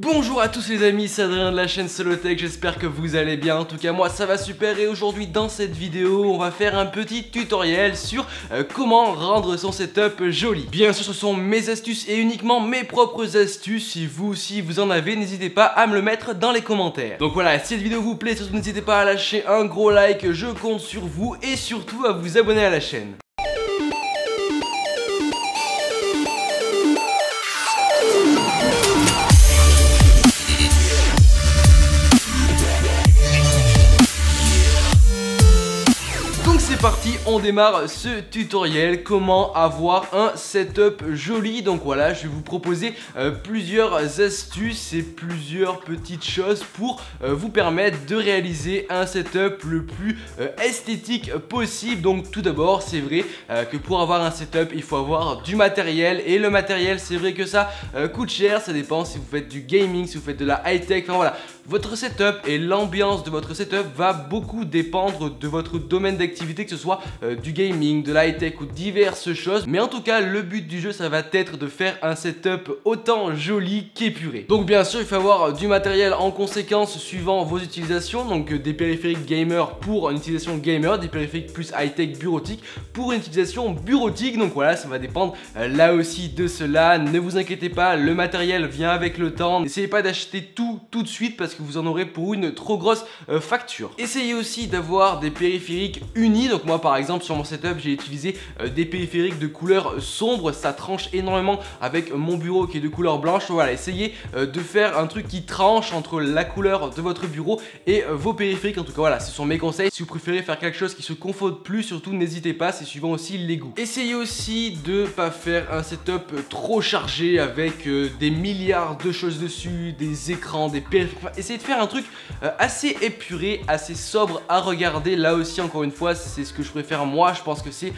Bonjour à tous les amis, c'est Adrien de la chaîne Solotech, j'espère que vous allez bien. En tout cas moi ça va super et aujourd'hui dans cette vidéo on va faire un petit tutoriel sur comment rendre son setup joli. Bien sûr ce sont mes astuces et uniquement mes propres astuces. Si vous aussi vous en avez, n'hésitez pas à me le mettre dans les commentaires. Donc voilà, si cette vidéo vous plaît, surtout n'hésitez pas à lâcher un gros like, je compte sur vous et surtout à vous abonner à la chaîne. C'est parti, on démarre ce tutoriel, comment avoir un setup joli. Donc voilà, je vais vous proposer plusieurs astuces et plusieurs petites choses pour vous permettre de réaliser un setup le plus esthétique possible. Donc tout d'abord, c'est vrai que pour avoir un setup, il faut avoir du matériel et le matériel, c'est vrai que ça coûte cher, ça dépend si vous faites du gaming, si vous faites de la high-tech, enfin voilà. Votre setup et l'ambiance de votre setup va beaucoup dépendre de votre domaine d'activité, que ce soit du gaming, de la high-tech ou diverses choses. Mais en tout cas, le but du jeu, ça va être de faire un setup autant joli qu'épuré. Donc bien sûr, il faut avoir du matériel en conséquence suivant vos utilisations. Donc des périphériques gamer pour une utilisation gamer, des périphériques plus high-tech bureautique pour une utilisation bureautique. Donc voilà, ça va dépendre là aussi de cela. Ne vous inquiétez pas, le matériel vient avec le temps. N'essayez pas d'acheter tout de suite parce que vous en aurez pour une trop grosse facture. Essayez aussi d'avoir des périphériques unis. Donc moi par exemple sur mon setup j'ai utilisé des périphériques de couleur sombre, ça tranche énormément avec mon bureau qui est de couleur blanche. Voilà, essayez de faire un truc qui tranche entre la couleur de votre bureau et vos périphériques. En tout cas voilà, ce sont mes conseils. Si vous préférez faire quelque chose qui se confond plus, surtout n'hésitez pas, c'est suivant aussi les goûts. Essayez aussi de pas faire un setup trop chargé avec des milliards de choses dessus, des écrans, des périphériques. Essayez de faire un truc assez épuré, assez sobre à regarder. Là aussi encore une fois, c'est ce que je préfère moi. Je pense que c'est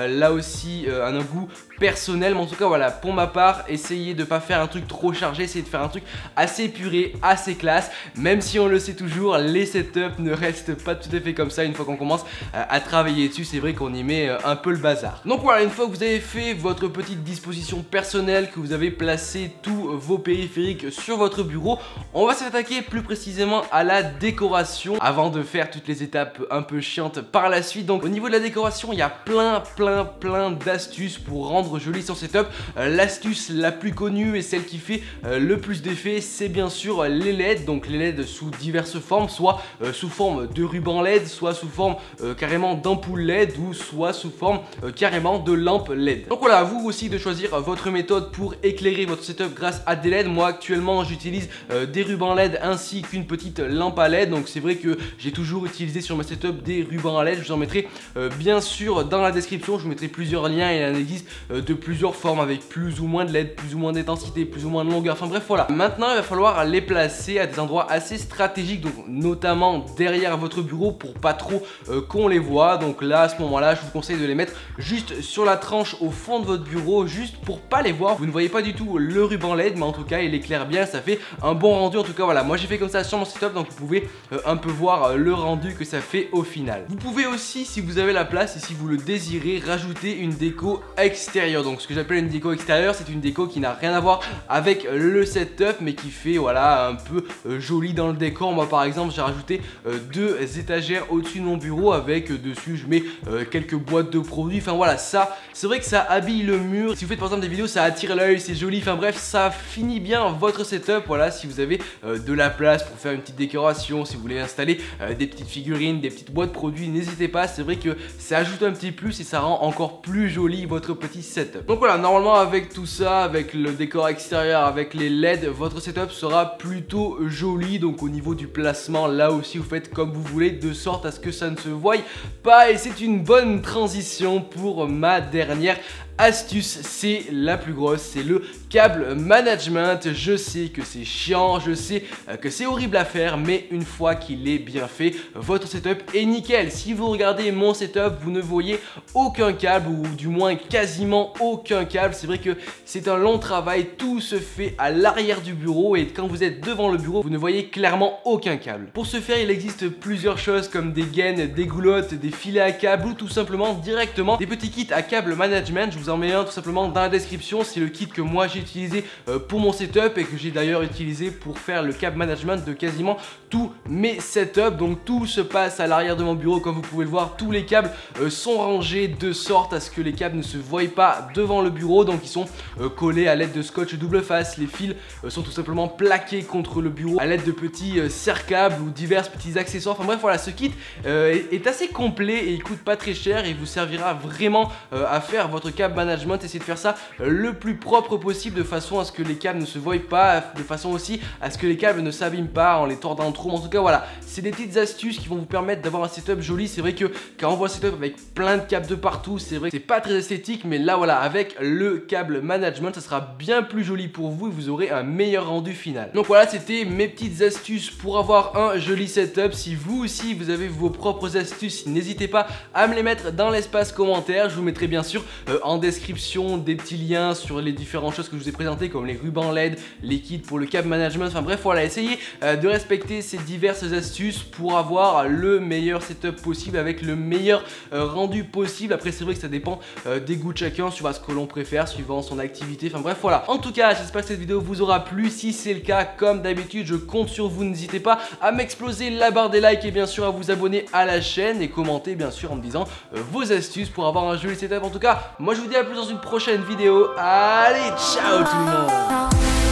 là aussi un goût personnel. Mais en tout cas voilà, pour ma part, essayez de pas faire un truc trop chargé. Essayez de faire un truc assez épuré, assez classe. Même si on le sait toujours, les setups ne restent pas tout à fait comme ça. Une fois qu'on commence à travailler dessus, c'est vrai qu'on y met un peu le bazar. Donc voilà, une fois que vous avez fait votre petite disposition personnelle, que vous avez placé tous vos périphériques sur votre bureau, on va s'attaquer plus précisément à la décoration avant de faire toutes les étapes un peu chiantes par la suite. Donc au niveau de la décoration, il y a plein d'astuces pour rendre joli son setup. L'astuce la plus connue et celle qui fait le plus d'effet, c'est bien sûr les LED. Donc les LED sous diverses formes, soit sous forme de ruban LED, soit sous forme carrément d'ampoule LED, ou soit sous forme carrément de lampe LED. Donc voilà, à vous aussi de choisir votre méthode pour éclairer votre setup grâce à des LED. Moi actuellement j'utilise des rubans LED ainsi qu'une petite lampe à LED. Donc c'est vrai que j'ai toujours utilisé sur ma setup des rubans à LED. Je vous en mettrai bien sûr dans la description. Je vous mettrai plusieurs liens et il en existe de plusieurs formes avec plus ou moins de LED, plus ou moins d'intensité, plus ou moins de longueur. Enfin bref voilà. Maintenant il va falloir les placer à des endroits assez stratégiques, donc notamment derrière votre bureau pour pas trop qu'on les voit. Donc là à ce moment là je vous conseille de les mettre juste sur la tranche au fond de votre bureau, juste pour pas les voir. Vous ne voyez pas du tout le ruban LED, mais en tout cas il éclaire bien, ça fait un bon rendu. En tout cas voilà, moi j'ai fait comme ça sur mon setup, donc vous pouvez un peu voir le rendu que ça fait au final. Vous pouvez aussi, si vous avez la place et si vous le désirez, rajouter une déco extérieure. Donc ce que j'appelle une déco extérieure, c'est une déco qui n'a rien à voir avec le setup mais qui fait voilà un peu joli dans le décor. Moi par exemple j'ai rajouté deux étagères au-dessus de mon bureau avec dessus je mets quelques boîtes de produits. Enfin voilà, ça c'est vrai que ça habille le mur. Si vous faites par exemple des vidéos, ça attire l'œil, c'est joli. Enfin bref, ça finit bien votre setup. Voilà, si vous avez de la place pour faire une petite décoration, si vous voulez installer des petites figurines, des petites boîtes produits, n'hésitez pas. C'est vrai que ça ajoute un petit plus et ça rend encore plus joli votre petit setup. Donc voilà, normalement avec tout ça, avec le décor extérieur, avec les LED, votre setup sera plutôt joli. Donc au niveau du placement, là aussi vous faites comme vous voulez de sorte à ce que ça ne se voie pas. Et c'est une bonne transition pour ma dernière astuce, c'est la plus grosse, c'est le câble management. Je sais que c'est chiant, je sais que c'est horrible à faire, mais une fois qu'il est bien fait, votre setup est nickel. Si vous regardez mon setup, vous ne voyez aucun câble, ou du moins quasiment aucun câble. C'est vrai que c'est un long travail, tout se fait à l'arrière du bureau et quand vous êtes devant le bureau, vous ne voyez clairement aucun câble. Pour ce faire, il existe plusieurs choses comme des gaines, des goulottes, des filets à câble ou tout simplement directement des petits kits à câble management. Je vous en mets un tout simplement dans la description. C'est le kit que moi j'ai utilisé pour mon setup et que j'ai d'ailleurs utilisé pour faire le câble management de quasiment tous mes setups. Donc tout se passe à l'arrière de mon bureau, comme vous pouvez le voir. Tous les câbles sont rangés de sorte à ce que les câbles ne se voient pas devant le bureau. Donc ils sont collés à l'aide de scotch double face. Les fils sont tout simplement plaqués contre le bureau à l'aide de petits serre-câbles ou divers petits accessoires. Enfin bref, voilà, ce kit est assez complet et il coûte pas très cher et il vous servira vraiment à faire votre câble management. Essayez de faire ça le plus propre possible de façon à ce que les câbles ne se voient pas, de façon aussi à ce que les câbles ne s'abîment pas en les tordant trop. En tout cas voilà, c'est des petites astuces qui vont vous permettre d'avoir un setup joli. C'est vrai que quand on voit un setup avec plein de câbles de partout, c'est vrai que c'est pas très esthétique, mais là voilà, avec le câble management, ça sera bien plus joli pour vous et vous aurez un meilleur rendu final. Donc voilà, c'était mes petites astuces pour avoir un joli setup. Si vous aussi vous avez vos propres astuces, n'hésitez pas à me les mettre dans l'espace commentaire. Je vous mettrai bien sûr en description des petits liens sur les différentes choses que je vous ai présentées, comme les rubans LED, les kits pour le câble management. Enfin bref, voilà, essayez de respecter ces diverses astuces pour avoir le meilleur setup possible avec le meilleur rendu possible. Après c'est vrai que ça dépend des goûts de chacun, suivant ce que l'on préfère, suivant son activité. Enfin bref, voilà. En tout cas, j'espère que cette vidéo vous aura plu. Si c'est le cas, comme d'habitude, je compte sur vous. N'hésitez pas à m'exploser la barre des likes et bien sûr à vous abonner à la chaîne et commenter bien sûr en me disant vos astuces pour avoir un joli setup. En tout cas, moi je vous dis à plus dans une prochaine vidéo. Allez, ciao tout le monde.